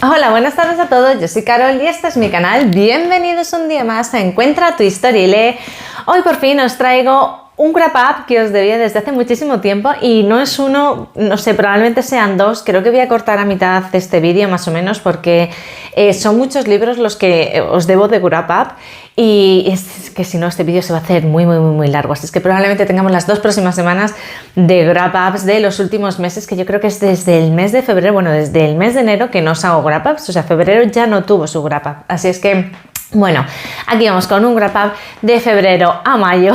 Hola, buenas tardes a todos, yo soy Carol y este es mi canal. Bienvenidos un día más a Encuentra tu historia y lee. Hoy por fin os traigo un wrap up que os debía desde hace muchísimo tiempo y no es uno, no sé, probablemente sean dos. Creo que voy a cortar a mitad de este vídeo más o menos porque son muchos libros los que os debo de wrap up y es que si no este vídeo se va a hacer muy largo, así es que probablemente tengamos las 2 próximas semanas de wrap ups de los últimos meses, que yo creo que es desde el mes de febrero, bueno, desde el mes de enero que no os hago wrap ups, o sea, febrero ya no tuvo su wrap up, así es que bueno, aquí vamos con un wrap up de febrero a mayo,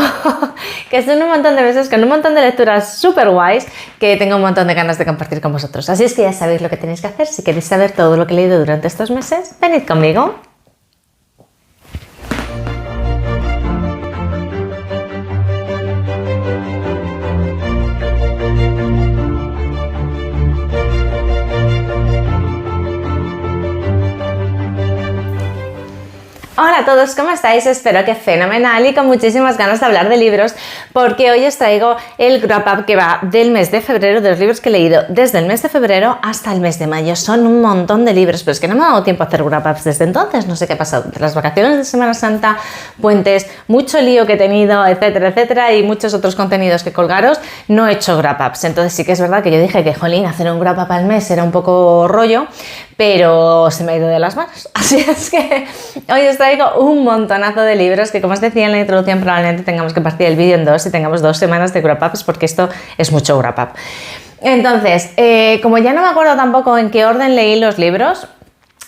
que son un montón de meses con un montón de lecturas súper guays que tengo un montón de ganas de compartir con vosotros. Así es que ya sabéis lo que tenéis que hacer. Si queréis saber todo lo que he leído durante estos meses, venid conmigo. Hola a todos, ¿cómo estáis? Espero que fenomenal y con muchísimas ganas de hablar de libros, porque hoy os traigo el wrap up que va del mes de febrero, de los libros que he leído desde el mes de febrero hasta el mes de mayo. Son un montón de libros, pero es que no me ha dado tiempo a hacer wrap ups desde entonces. No sé qué ha pasado entre las vacaciones de Semana Santa, puentes, mucho lío que he tenido, etcétera, y muchos otros contenidos que colgaros. No he hecho wrap ups, entonces sí que es verdad que yo dije que, jolín, hacer un wrap up al mes era un poco rollo, pero se me ha ido de las manos. Así es que hoy os traigo un montonazo de libros que, como os decía en la introducción, probablemente tengamos que partir el vídeo en dos y tengamos 2 semanas de wrap ups, porque esto es mucho wrap up. Entonces, como ya no me acuerdo tampoco en qué orden leí los libros,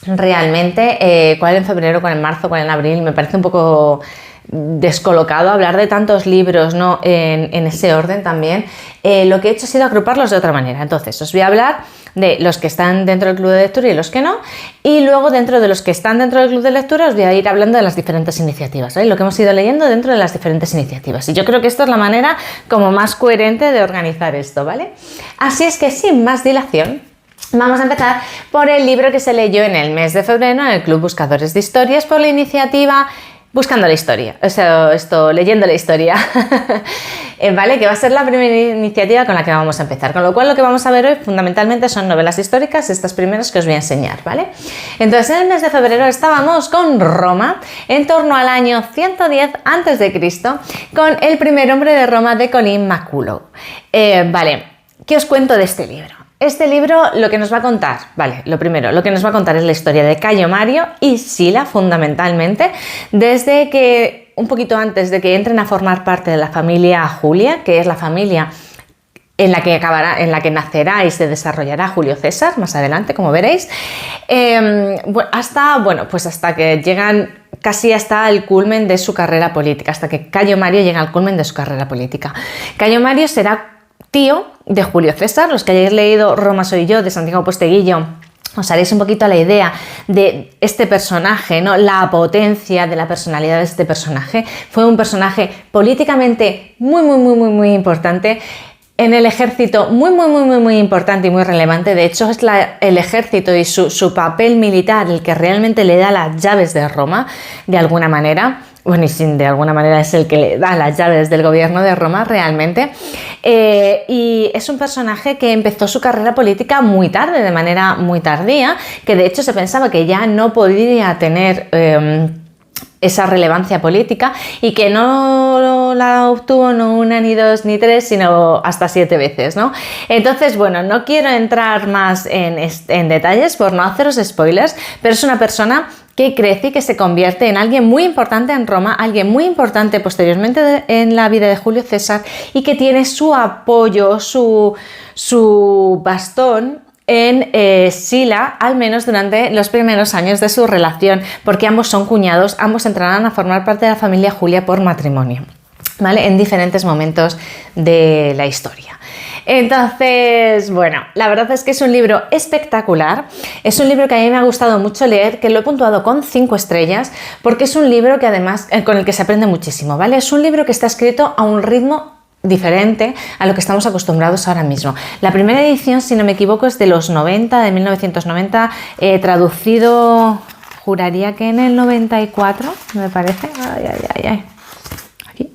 realmente, cuál en febrero, cuál en marzo, cuál en abril, me parece un poco descolocado hablar de tantos libros, ¿no? en ese orden también. Lo que he hecho ha sido agruparlos de otra manera. Entonces, os voy a hablar de los que están dentro del club de lectura y los que no, y luego dentro de los que están dentro del club de lectura os voy a ir hablando de las diferentes iniciativas, ¿vale? Lo que hemos ido leyendo dentro de las diferentes iniciativas, y yo creo que esto es la manera como más coherente de organizar esto, ¿vale? Así es que sin más dilación, vamos a empezar por el libro que se leyó en el mes de febrero en el Club Buscadores de Historias por la iniciativa Buscando la Historia, o sea, leyendo la historia, ¿vale? Que va a ser la primera iniciativa con la que vamos a empezar, con lo cual lo que vamos a ver hoy fundamentalmente son novelas históricas, estas primeras que os voy a enseñar, ¿vale? Entonces, en el mes de febrero estábamos con Roma, en torno al año 110 a.C., con El primer hombre de Roma de Colin McCullough. Vale, ¿qué os cuento de este libro? Este libro lo que nos va a contar, vale, lo primero, lo que nos va a contar es la historia de Cayo Mario y Sila, fundamentalmente, desde que, un poquito antes de que entren a formar parte de la familia Julia, que es la familia en la que nacerá y se desarrollará Julio César, más adelante, como veréis, hasta que llegan casi hasta el culmen de su carrera política, hasta que Cayo Mario llega al culmen de su carrera política. Cayo Mario será tío de Julio César. Los que hayáis leído Roma soy yo, de Santiago Posteguillo, os haréis un poquito la idea de este personaje, ¿no? La potencia de la personalidad de este personaje. Fue un personaje políticamente muy importante, en el ejército muy importante y muy relevante. De hecho, es el ejército y su papel militar el que realmente le da las llaves de Roma, de alguna manera. Bueno, y de alguna manera es el que le da las llaves del gobierno de Roma realmente. Y es un personaje que empezó su carrera política muy tarde, de manera muy tardía, que de hecho se pensaba que ya no podría tener esa relevancia política, y que no la obtuvo no una, ni dos, ni tres, sino hasta 7 veces, ¿no? Entonces, bueno, no quiero entrar más en detalles por no haceros spoilers, pero es una persona que crece y que se convierte en alguien muy importante en Roma, alguien muy importante posteriormente en la vida de Julio César, y que tiene su apoyo, su bastón en Sila, al menos durante los primeros años de su relación, porque ambos son cuñados, ambos entrarán a formar parte de la familia Julia por matrimonio, ¿vale? En diferentes momentos de la historia. Entonces, bueno, la verdad es que es un libro espectacular, es un libro que a mí me ha gustado mucho leer, que lo he puntuado con 5 estrellas, porque es un libro que además con el que se aprende muchísimo, ¿vale? Es un libro que está escrito a un ritmo diferente a lo que estamos acostumbrados ahora mismo. La primera edición, si no me equivoco, es de los 90, de 1990, traducido, juraría que en el 94, me parece. Aquí.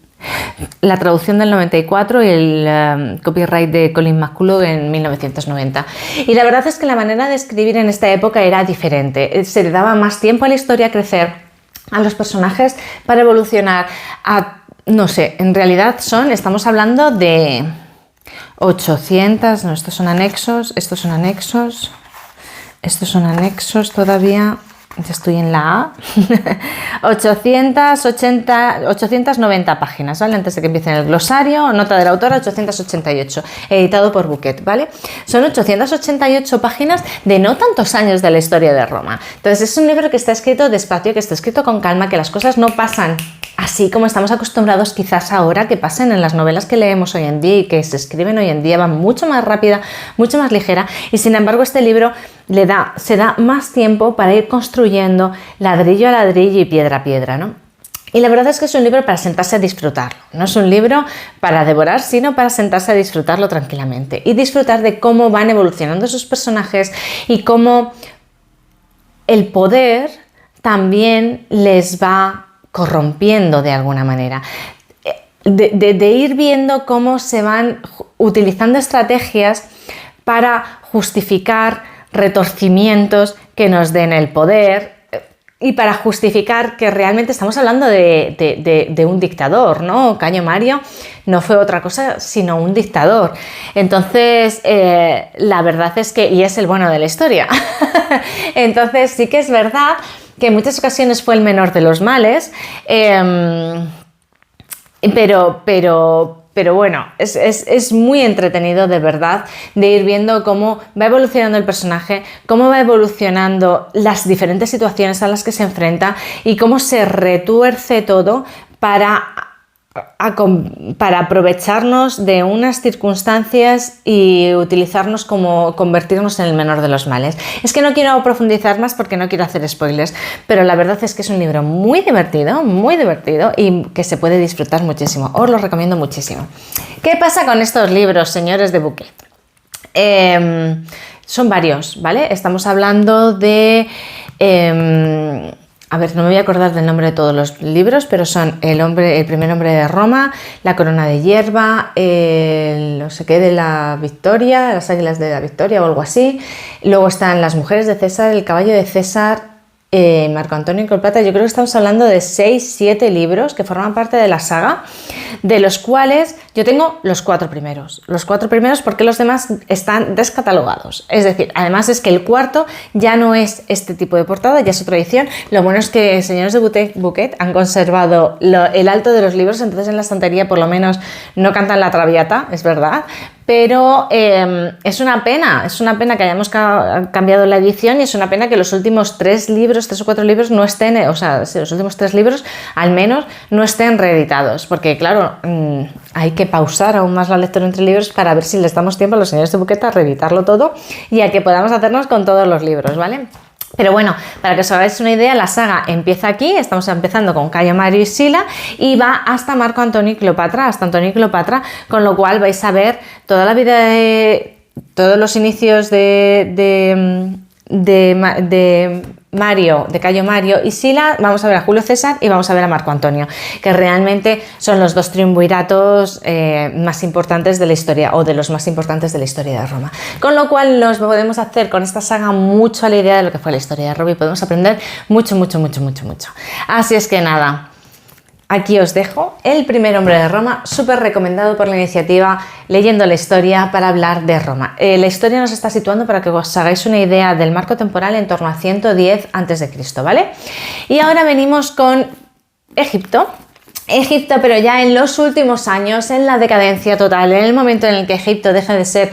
la traducción del 94 y el copyright de Colin McCullough en 1990. Y la verdad es que la manera de escribir en esta época era diferente. Se le daba más tiempo a la historia a crecer, a los personajes para evolucionar, no sé, en realidad estamos hablando de 800, no, estos son anexos todavía. Ya estoy en la A. 890 páginas, ¿vale? Antes de que empiece el glosario, nota de la autora 888, editado por Buquet, ¿vale? Son 888 páginas de no tantos años de la historia de Roma. Entonces es un libro que está escrito despacio, que está escrito con calma, que las cosas no pasan así como estamos acostumbrados quizás ahora que pasen en las novelas que leemos hoy en día y que se escriben hoy en día, va mucho más rápida, mucho más ligera, y sin embargo este libro se da más tiempo para ir construyendo ladrillo a ladrillo y piedra a piedra, ¿no? Y la verdad es que es un libro para sentarse a disfrutarlo, no es un libro para devorar, sino para sentarse a disfrutarlo tranquilamente y disfrutar de cómo van evolucionando sus personajes y cómo el poder también les va corrompiendo de alguna manera, de ir viendo cómo se van utilizando estrategias para justificar retorcimientos que nos den el poder y para justificar que realmente estamos hablando de un dictador, ¿no? Cayo Mario no fue otra cosa sino un dictador. Entonces, la verdad es que, y es el bueno de la historia, entonces sí que es verdad que en muchas ocasiones fue el menor de los males, pero bueno, es muy entretenido de verdad de ir viendo cómo va evolucionando el personaje, cómo va evolucionando las diferentes situaciones a las que se enfrenta y cómo se retuerce todo para aprovecharnos de unas circunstancias y utilizarnos como convertirnos en el menor de los males. Es que no quiero profundizar más porque no quiero hacer spoilers, pero la verdad es que es un libro muy divertido y que se puede disfrutar muchísimo. Os lo recomiendo muchísimo. ¿Qué pasa con estos libros, señores de Buquet? Son varios, ¿vale? Estamos hablando de... a ver, no me voy a acordar del nombre de todos los libros, pero son El primer hombre de Roma, La corona de hierba, no sé qué de la Victoria, Las águilas de la Victoria o algo así. Luego están Las mujeres de César, El caballo de César, Marco Antonio y Cleopatra. Yo creo que estamos hablando de 6-7 libros que forman parte de la saga, de los cuales yo tengo los 4 primeros. Los 4 primeros porque los demás están descatalogados. Es decir, además es que el cuarto ya no es este tipo de portada, ya es otra edición. Lo bueno es que señores de Buquet han conservado el alto de los libros, entonces en la estantería por lo menos no cantan la Traviata, es verdad. Pero es una pena que hayamos cambiado la edición y es una pena que los últimos 3 o 4 libros no estén, los últimos 3 libros al menos no estén reeditados, porque claro, hay que pausar aún más la lectura entre libros para ver si les damos tiempo a los señores de Buquet a reeditarlo todo y a que podamos hacernos con todos los libros, ¿vale? Pero bueno, para que os hagáis una idea, la saga empieza aquí, estamos empezando con Cayo Mario y Sila y va hasta Marco Antonio y Cleopatra, con lo cual vais a ver toda la vida de todos los inicios de Cayo Mario y Sila, vamos a ver a Julio César y vamos a ver a Marco Antonio, que realmente son los 2 triunviratos más importantes de la historia o de los más importantes de la historia de Roma. Con lo cual nos podemos hacer con esta saga mucho a la idea de lo que fue la historia de Roma y podemos aprender mucho. Así es que nada, aquí os dejo El primer hombre de Roma, súper recomendado por la iniciativa Leyendo la Historia para hablar de Roma. La historia nos está situando para que os hagáis una idea del marco temporal en torno a 110 a.C., ¿vale? Y ahora venimos con Egipto, pero ya en los últimos años, en la decadencia total, en el momento en el que Egipto deja de ser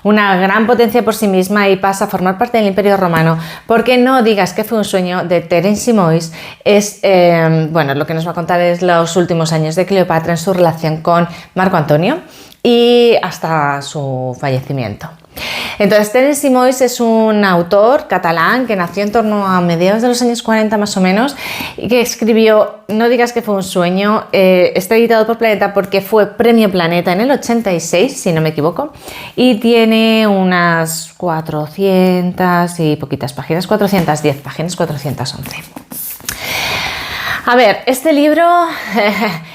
una gran potencia por sí misma y pasa a formar parte del Imperio Romano, porque No digas que fue un sueño, de Terence Simoes, lo que nos va a contar es los últimos años de Cleopatra en su relación con Marco Antonio y hasta su fallecimiento. Entonces, Terence Simoes es un autor catalán que nació en torno a mediados de los años 40 más o menos y que escribió No digas que fue un sueño. Está editado por Planeta porque fue Premio Planeta en el 86, si no me equivoco, y tiene unas 400 y poquitas páginas, 410 páginas, 411. A ver, este libro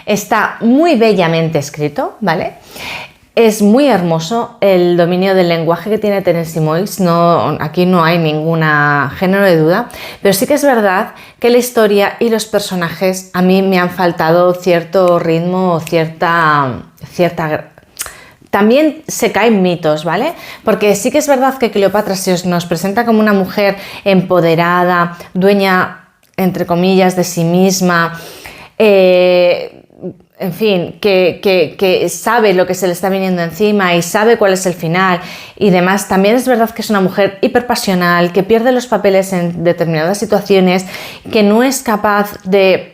Está muy bellamente escrito, ¿vale? Es muy hermoso el dominio del lenguaje que tiene Tennessee Moix, aquí no hay ningún género de duda, pero sí que es verdad que la historia y los personajes a mí me han faltado cierto ritmo, cierta. También se caen mitos, ¿vale? Porque sí que es verdad que Cleopatra se nos presenta como una mujer empoderada, dueña, entre comillas, de sí misma, en fin, que sabe lo que se le está viniendo encima y sabe cuál es el final y demás. También es verdad que es una mujer hiperpasional, que pierde los papeles en determinadas situaciones, que no es capaz de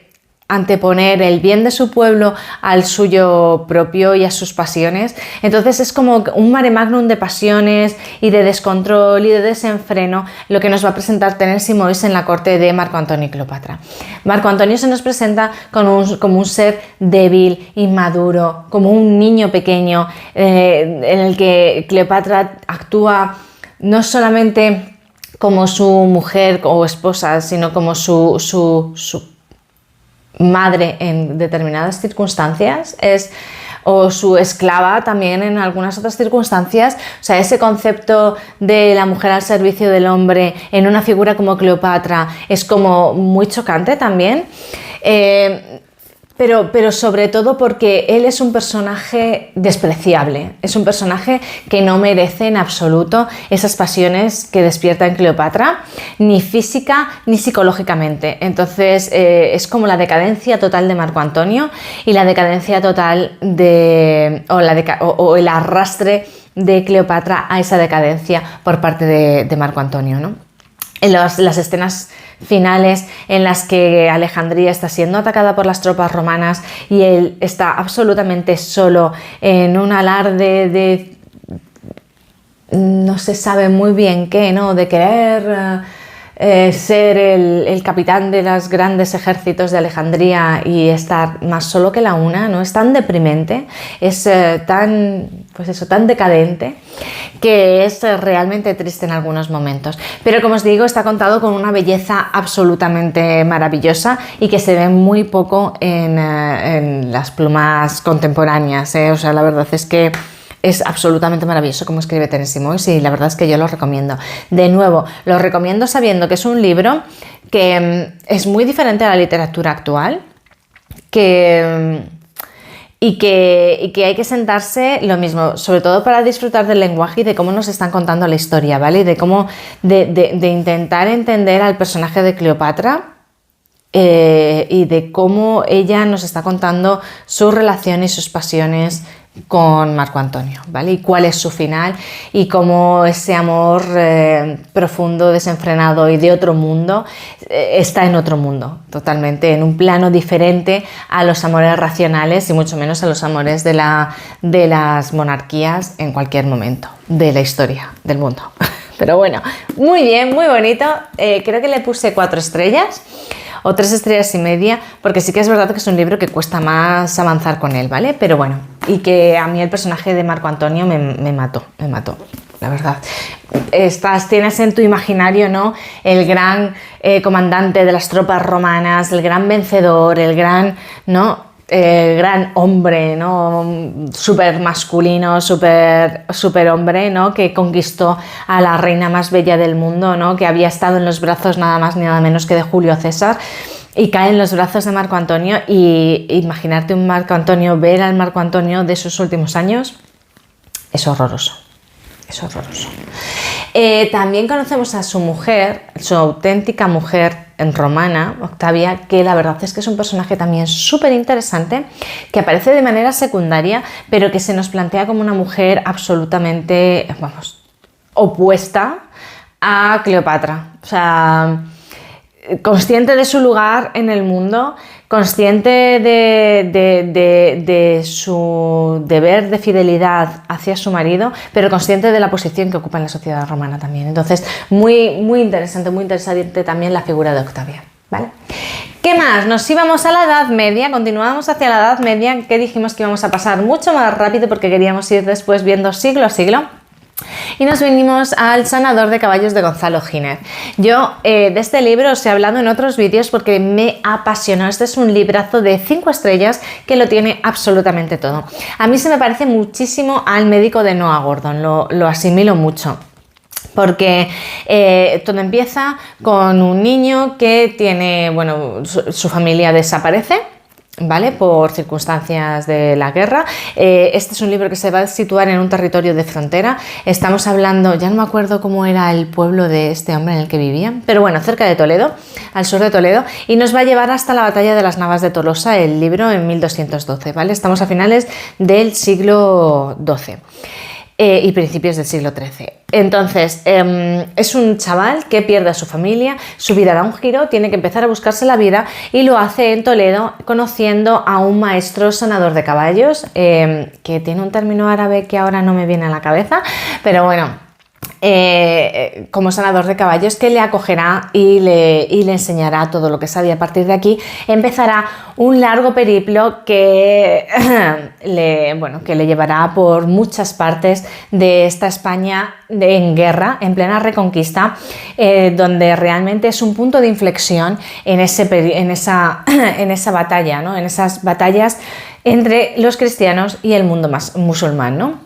anteponer el bien de su pueblo al suyo propio y a sus pasiones. Entonces es como un mare magnum de pasiones y de descontrol y de desenfreno lo que nos va a presentar Tennessee Moix en la corte de Marco Antonio y Cleopatra. Marco Antonio se nos presenta como un ser débil, inmaduro, como un niño pequeño, en el que Cleopatra actúa no solamente como su mujer o esposa, sino como su madre en determinadas circunstancias, o su esclava también en algunas otras circunstancias. O sea, ese concepto de la mujer al servicio del hombre en una figura como Cleopatra es como muy chocante también. Pero sobre todo porque él es un personaje despreciable, es un personaje que no merece en absoluto esas pasiones que despierta en Cleopatra, ni física ni psicológicamente. Entonces es como la decadencia total de Marco Antonio y la decadencia total o el arrastre de Cleopatra a esa decadencia por parte de Marco Antonio, ¿no? En las escenas finales en las que Alejandría está siendo atacada por las tropas romanas y él está absolutamente solo en un alarde de no se sabe muy bien qué, ¿no? De querer ser el capitán de los grandes ejércitos de Alejandría y estar más solo que la una, ¿no? Es tan deprimente, es tan decadente, que es realmente triste en algunos momentos. Pero como os digo, está contado con una belleza absolutamente maravillosa y que se ve muy poco en las plumas contemporáneas, ¿eh? O sea, la verdad es que es absolutamente maravilloso como escribe Tennessee Moix y la verdad es que yo lo recomiendo. De nuevo, lo recomiendo sabiendo que es un libro que es muy diferente a la literatura actual, y que hay que sentarse lo mismo, sobre todo para disfrutar del lenguaje y de cómo nos están contando la historia, ¿vale? Y de cómo de intentar entender al personaje de Cleopatra. Y de cómo ella nos está contando su relación y sus pasiones con Marco Antonio, ¿vale? Y cuál es su final y cómo ese amor profundo, desenfrenado y de otro mundo está en otro mundo, totalmente, en un plano diferente a los amores racionales y mucho menos a los amores de las monarquías en cualquier momento de la historia del mundo. Pero bueno, muy bien, muy bonito. Creo que le puse 4 estrellas. O 3 estrellas y media, porque sí que es verdad que es un libro que cuesta más avanzar con él, ¿vale? Pero bueno, y que a mí el personaje de Marco Antonio me mató, la verdad. Tienes en tu imaginario, ¿no? El gran comandante de las tropas romanas, el gran vencedor, el gran, ¿no? Gran hombre, ¿no? Súper masculino, súper hombre, ¿no? Que conquistó a la reina más bella del mundo, ¿no? Que había estado en los brazos nada más ni nada menos que de Julio César y cae en los brazos de Marco Antonio. Y imaginarte un Marco Antonio, ver al Marco Antonio de sus últimos años, es horroroso. Es horroroso. También conocemos a su mujer, su auténtica mujer romana, Octavia, que la verdad es que es un personaje también súper interesante, que aparece de manera secundaria, pero que se nos plantea como una mujer absolutamente, opuesta a Cleopatra. O sea, consciente de su lugar en el mundo, consciente de su deber de fidelidad hacia su marido, pero consciente de la posición que ocupa en la sociedad romana también. Entonces, muy interesante también la figura de Octavia, ¿vale? ¿Qué más? Nos íbamos a la Edad Media, continuamos hacia la Edad Media, que dijimos que íbamos a pasar mucho más rápido porque queríamos ir después viendo siglo a siglo. Y nos venimos al Sanador de caballos de Gonzalo Giner. Yo de este libro os he hablado en otros vídeos porque me apasionó. Este es un librazo de 5 estrellas que lo tiene absolutamente todo. A mí se me parece muchísimo al Médico de Noah Gordon, lo asimilo mucho. Porque todo empieza con un niño que tiene, bueno, su familia desaparece, ¿vale? Por circunstancias de la guerra. Este es un libro que se va a situar en un territorio de frontera. Estamos hablando, ya no me acuerdo cómo era el pueblo de este hombre en el que vivían, pero bueno, cerca de Toledo, al sur de Toledo, y nos va a llevar hasta la batalla de las Navas de Tolosa, el libro en 1212, ¿vale? Estamos a finales del siglo XII. Y principios del siglo XIII. Entonces, es un chaval que pierde a su familia, su vida da un giro, tiene que empezar a buscarse la vida y lo hace en Toledo conociendo a un maestro sanador de caballos, que tiene un término árabe que ahora no me viene a la cabeza, pero bueno, como sanador de caballos, que le acogerá y le enseñará todo lo que sabía. A partir de aquí empezará un largo periplo que le llevará por muchas partes de esta España en guerra, en plena reconquista, donde realmente es un punto de inflexión en esa batalla, ¿no? En esas batallas entre los cristianos y el mundo musulmán, ¿no?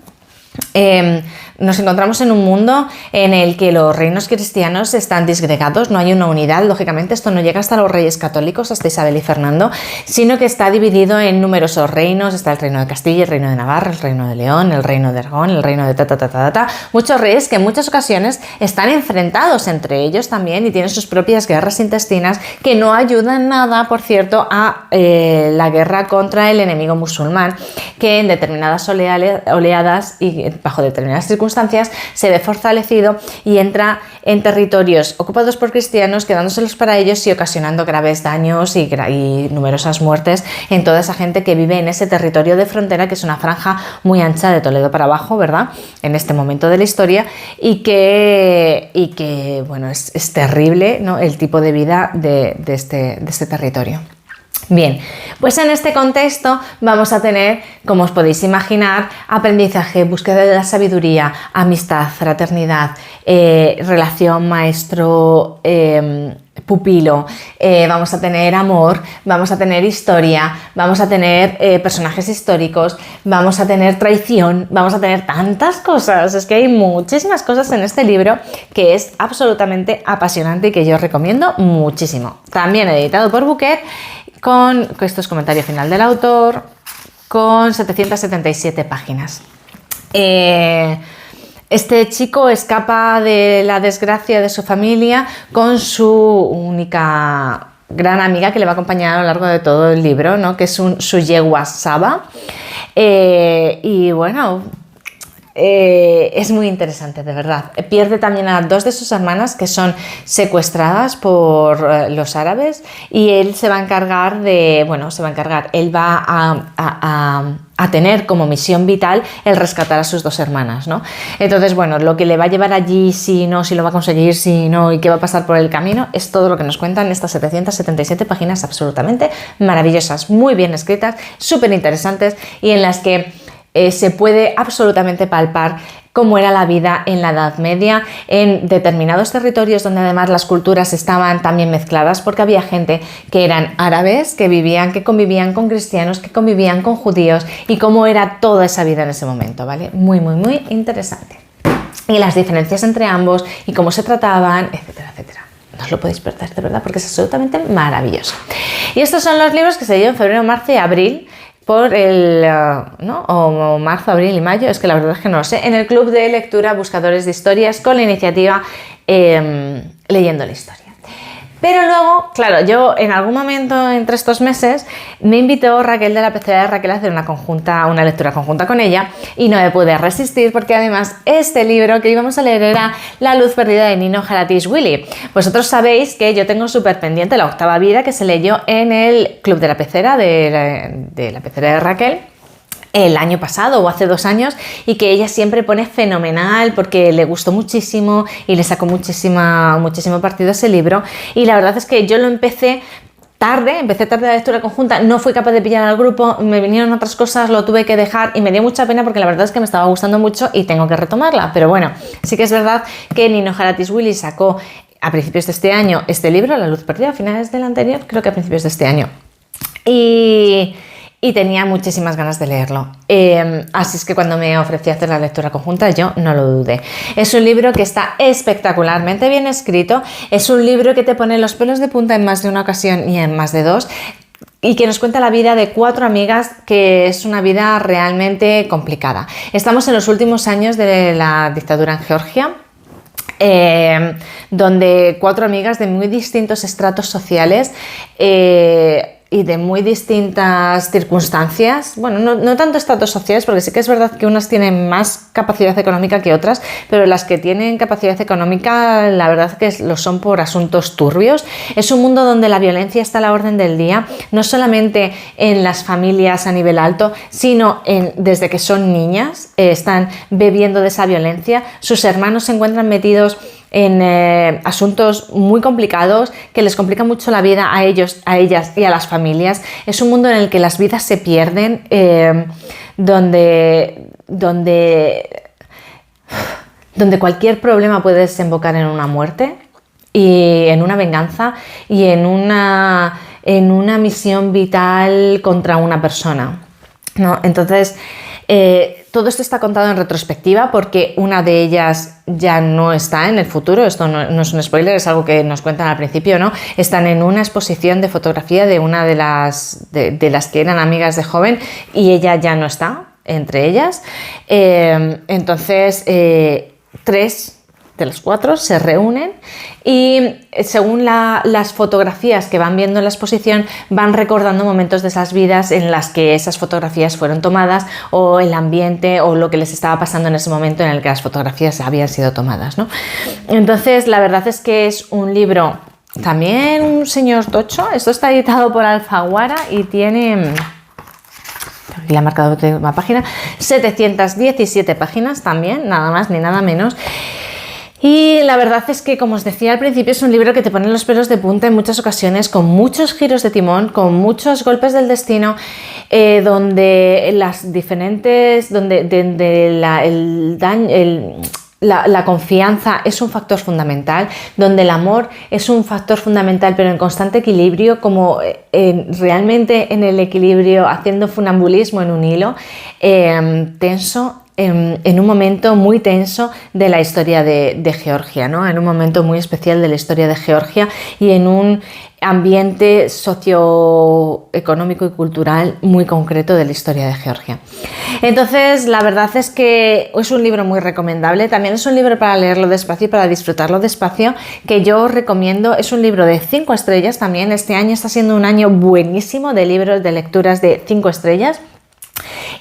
Nos encontramos en un mundo en el que los reinos cristianos están disgregados, no hay una unidad, lógicamente esto no llega hasta los reyes católicos, hasta Isabel y Fernando, sino que está dividido en numerosos reinos. Está el reino de Castilla, el reino de Navarra, el reino de León, el reino de Aragón, el reino de muchos reyes que en muchas ocasiones están enfrentados entre ellos también y tienen sus propias guerras intestinas que no ayudan nada, por cierto, a la guerra contra el enemigo musulmán, que en determinadas oleadas y bajo determinadas circunstancias se ve fortalecido y entra en territorios ocupados por cristianos, quedándoselos para ellos y ocasionando graves daños y numerosas muertes en toda esa gente que vive en ese territorio de frontera, que es una franja muy ancha de Toledo para abajo, ¿verdad? En este momento de la historia, y que bueno, es terrible, ¿no? El tipo de vida de este territorio. Bien, pues en este contexto vamos a tener, como os podéis imaginar, aprendizaje, búsqueda de la sabiduría, amistad, fraternidad, relación maestro pupilo, vamos a tener amor, vamos a tener historia, vamos a tener personajes históricos, vamos a tener traición, vamos a tener tantas cosas. Es que hay muchísimas cosas en este libro que es absolutamente apasionante y que yo recomiendo muchísimo. También editado por Buquet, con esto es comentario final del autor, con 777 páginas. Este chico escapa de la desgracia de su familia con su única gran amiga que le va a acompañar a lo largo de todo el libro, ¿no? Que es su yegua Saba. Y bueno, es muy interesante, de verdad. Pierde también a 2 de sus hermanas, que son secuestradas por los árabes, y él se va a encargar él va a tener como misión vital el rescatar a sus 2 hermanas, ¿no? Entonces, bueno, lo que le va a llevar allí, si lo va a conseguir, si no, y qué va a pasar por el camino, es todo lo que nos cuentan estas 777 páginas absolutamente maravillosas, muy bien escritas, súper interesantes, y en las que se puede absolutamente palpar cómo era la vida en la Edad Media en determinados territorios, donde además las culturas estaban también mezcladas, porque había gente que eran árabes, que convivían con cristianos, que convivían con judíos, y cómo era toda esa vida en ese momento, ¿vale? Muy, muy, muy interesante. Y las diferencias entre ambos y cómo se trataban, etcétera, etcétera. No os lo podéis perder, de verdad, porque es absolutamente maravilloso. Y estos son los libros que se llevan en febrero, marzo y abril, por o marzo, abril y mayo, es que la verdad es que no lo sé, en el Club de Lectura Buscadores de Historias, con la iniciativa Leyendo la Historia. Pero luego, claro, yo en algún momento entre estos meses me invitó Raquel de la Pecera de Raquel a hacer una lectura conjunta con ella, y no me pude resistir, porque además este libro que íbamos a leer era La luz perdida de Nino Haratish-Wily. Vosotros sabéis que yo tengo súper pendiente La octava vida, que se leyó en el Club de la Pecera de la Pecera de Raquel el año pasado o hace 2 años, y que ella siempre pone fenomenal porque le gustó muchísimo y le sacó muchísimo partido a ese libro. Y la verdad es que yo lo empecé tarde, empecé tarde la lectura conjunta, no fui capaz de pillar al grupo, me vinieron otras cosas, lo tuve que dejar y me dio mucha pena porque la verdad es que me estaba gustando mucho y tengo que retomarla. Pero bueno, sí que es verdad que Nino Haratischvili sacó a principios de este año este libro, La luz perdida, a finales del anterior, creo que a principios de este año. Y tenía muchísimas ganas de leerlo. Así es que cuando me ofreció hacer la lectura conjunta, yo no lo dudé. Es un libro que está espectacularmente bien escrito, es un libro que te pone los pelos de punta en más de una ocasión y en más de dos, y que nos cuenta la vida de 4 amigas, que es una vida realmente complicada. Estamos en los últimos años de la dictadura en Georgia, donde 4 amigas de muy distintos estratos sociales y de muy distintas circunstancias, bueno, no tanto estratos sociales, porque sí que es verdad que unas tienen más capacidad económica que otras, pero las que tienen capacidad económica, la verdad es que lo son por asuntos turbios. Es un mundo donde la violencia está a la orden del día, no solamente en las familias a nivel alto, sino desde que son niñas, están bebiendo de esa violencia. Sus hermanos se encuentran metidos en asuntos muy complicados que les complican mucho la vida a ellos, a ellas y a las familias. Es un mundo en el que las vidas se pierden, donde cualquier problema puede desembocar en una muerte y en una venganza y en una misión vital contra una persona, ¿no? Entonces, todo esto está contado en retrospectiva porque una de ellas ya no está en el futuro. Esto no es un spoiler, es algo que nos cuentan al principio, ¿no? Están en una exposición de fotografía de una de las que eran amigas de joven y ella ya no está entre ellas. Entonces, 3 de las 4 se reúnen y según las fotografías que van viendo en la exposición van recordando momentos de esas vidas en las que esas fotografías fueron tomadas, o el ambiente o lo que les estaba pasando en ese momento en el que las fotografías habían sido tomadas, ¿no? Entonces, la verdad es que es un libro también un señor tocho. Esto está editado por Alfaguara y tiene... la marca de última página, 717 páginas también, nada más ni nada menos. Y la verdad es que, como os decía al principio, es un libro que te pone los pelos de punta en muchas ocasiones, con muchos giros de timón, con muchos golpes del destino, donde las diferentes, la confianza es un factor fundamental, donde el amor es un factor fundamental, pero en constante equilibrio, como realmente en el equilibrio, haciendo funambulismo en un hilo tenso, en un momento muy tenso de la historia de Georgia, ¿no? En un momento muy especial de la historia de Georgia y en un ambiente socioeconómico y cultural muy concreto de la historia de Georgia. Entonces, la verdad es que es un libro muy recomendable. También es un libro para leerlo despacio y para disfrutarlo despacio, que yo os recomiendo. Es un libro de 5 estrellas también. Este año está siendo un año buenísimo de libros, de lecturas de 5 estrellas.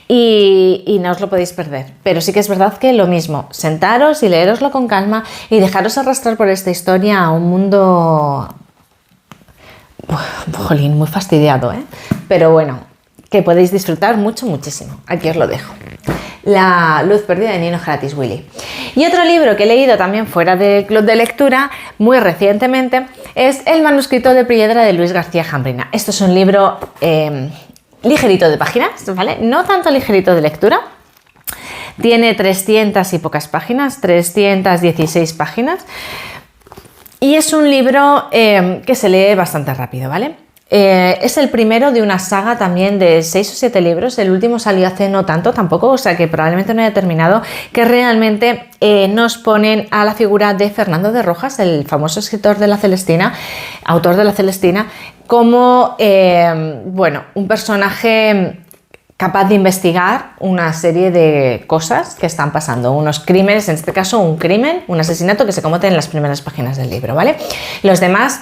Y no os lo podéis perder, pero sí que es verdad que lo mismo, sentaros y leeroslo con calma y dejaros arrastrar por esta historia a un mundo, jolín, muy fastidiado, pero bueno, que podéis disfrutar muchísimo. Aquí os lo dejo. La luz perdida de Nino Haratischvili. Y otro libro que he leído también fuera del club de lectura muy recientemente es El manuscrito de Piedra de Luis García Jambrina. Esto es un libro ligerito de páginas, ¿vale? No tanto ligerito de lectura. Tiene 300 y pocas páginas, 316 páginas. Y es un libro que se lee bastante rápido, ¿vale? Es el primero de una saga también de 6 o 7 libros. El último salió hace no tanto tampoco, o sea que probablemente no haya terminado, que realmente nos ponen a la figura de Fernando de Rojas, el famoso escritor de La Celestina, autor de La Celestina, como un personaje capaz de investigar una serie de cosas que están pasando, unos crímenes, en este caso un crimen, un asesinato que se comete en las primeras páginas del libro, ¿vale? Los demás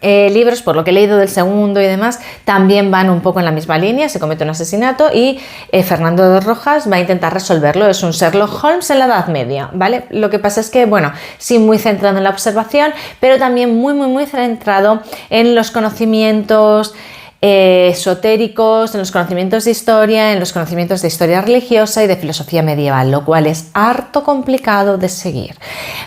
libros, por lo que he leído del segundo y demás, también van un poco en la misma línea. Se comete un asesinato y Fernando de Rojas va a intentar resolverlo. Es un Sherlock Holmes en la Edad Media, ¿vale? Lo que pasa es que, sí muy centrado en la observación, pero también muy centrado en los conocimientos esotéricos, en los conocimientos de historia, en los conocimientos de historia religiosa y de filosofía medieval, lo cual es harto complicado de seguir.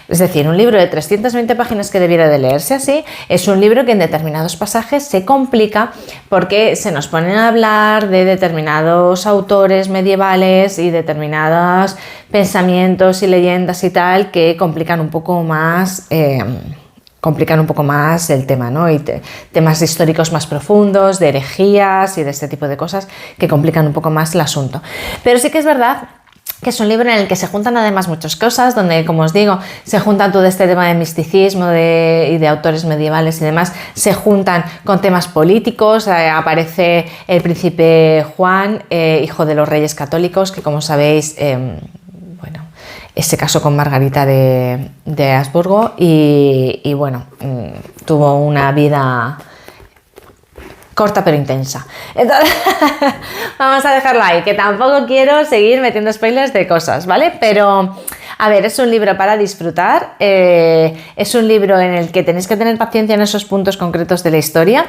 Es decir, un libro de 320 páginas que debiera de leerse así, es un libro que en determinados pasajes se complica porque se nos ponen a hablar de determinados autores medievales y determinados pensamientos y leyendas y tal que complican un poco más el tema, ¿no? Y temas históricos más profundos, de herejías y de este tipo de cosas que complican un poco más el asunto. Pero sí que es verdad que es un libro en el que se juntan además muchas cosas, donde, como os digo, se juntan todo este tema de misticismo y de autores medievales y demás, se juntan con temas políticos, aparece el príncipe Juan, hijo de los reyes católicos, que como sabéis, se casó con Margarita de Habsburgo y bueno, tuvo una vida corta pero intensa. Entonces, vamos a dejarlo ahí, que tampoco quiero seguir metiendo spoilers de cosas, ¿vale? Pero, a ver, es un libro para disfrutar, es un libro en el que tenéis que tener paciencia en esos puntos concretos de la historia.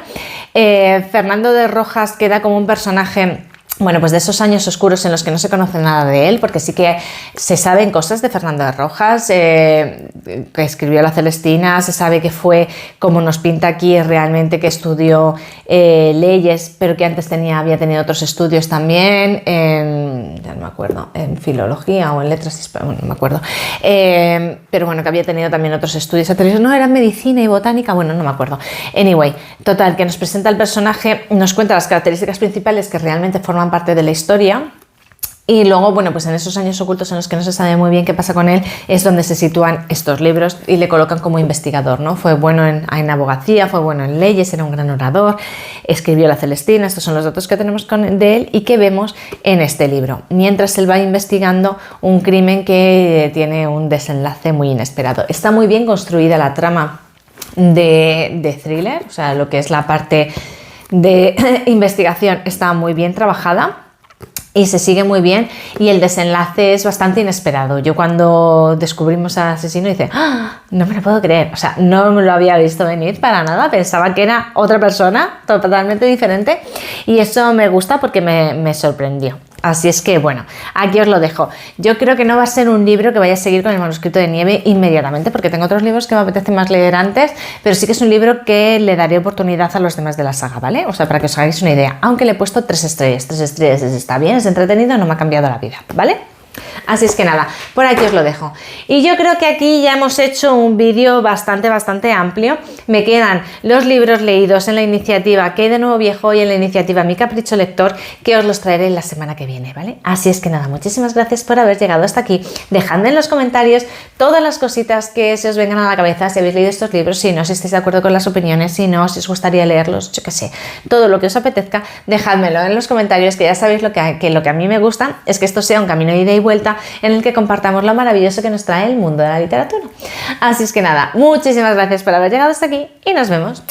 Fernando de Rojas queda como un personaje, bueno, pues de esos años oscuros en los que no se conoce nada de él, porque sí que se saben cosas de Fernando de Rojas, que escribió La Celestina, se sabe que fue, como nos pinta aquí, realmente que estudió leyes, pero que antes había tenido otros estudios también, ya no me acuerdo, en filología o en letras, bueno, no me acuerdo, pero bueno, que había tenido también otros estudios anteriores, no, era medicina y botánica, bueno, no me acuerdo. Anyway, total, que nos presenta el personaje, nos cuenta las características principales que realmente forman parte de la historia. Y luego, bueno, pues en esos años ocultos en los que no se sabe muy bien qué pasa con él, es donde se sitúan estos libros y le colocan como investigador, ¿no? Fue bueno en abogacía, fue bueno en leyes, era un gran orador, escribió La Celestina, estos son los datos que tenemos de él y que vemos en este libro, mientras él va investigando un crimen que tiene un desenlace muy inesperado. Está muy bien construida la trama de thriller, o sea, lo que es la parte de investigación está muy bien trabajada y se sigue muy bien y el desenlace es bastante inesperado. Yo cuando descubrimos al asesino dije, ¡ah! No me lo puedo creer, o sea, no me lo había visto venir para nada, pensaba que era otra persona totalmente diferente y eso me gusta porque me sorprendió. Así es que, bueno, aquí os lo dejo. Yo creo que no va a ser un libro que vaya a seguir con el manuscrito de nieve inmediatamente, porque tengo otros libros que me apetece más leer antes, pero sí que es un libro que le daré oportunidad a los demás de la saga, ¿vale? O sea, para que os hagáis una idea, aunque le he puesto 3 estrellas. 3 estrellas está bien, es entretenido, no me ha cambiado la vida, ¿vale? Así es que nada, por aquí os lo dejo. Y yo creo que aquí ya hemos hecho un vídeo bastante amplio. Me quedan los libros leídos en la iniciativa ¿Qué hay de nuevo viejo? Y en la iniciativa Mi Capricho Lector, que os los traeré la semana que viene, ¿vale? Así es que nada, muchísimas gracias por haber llegado hasta aquí. Dejadme en los comentarios todas las cositas que se os vengan a la cabeza si habéis leído estos libros, si no, si estáis de acuerdo con las opiniones, si no, si os gustaría leerlos, yo qué sé, todo lo que os apetezca, dejádmelo en los comentarios, que ya sabéis lo que a mí me gusta es que esto sea un camino de ida y vuelta en el que compartamos lo maravilloso que nos trae el mundo de la literatura. Así es que nada, muchísimas gracias por haber llegado hasta aquí y nos vemos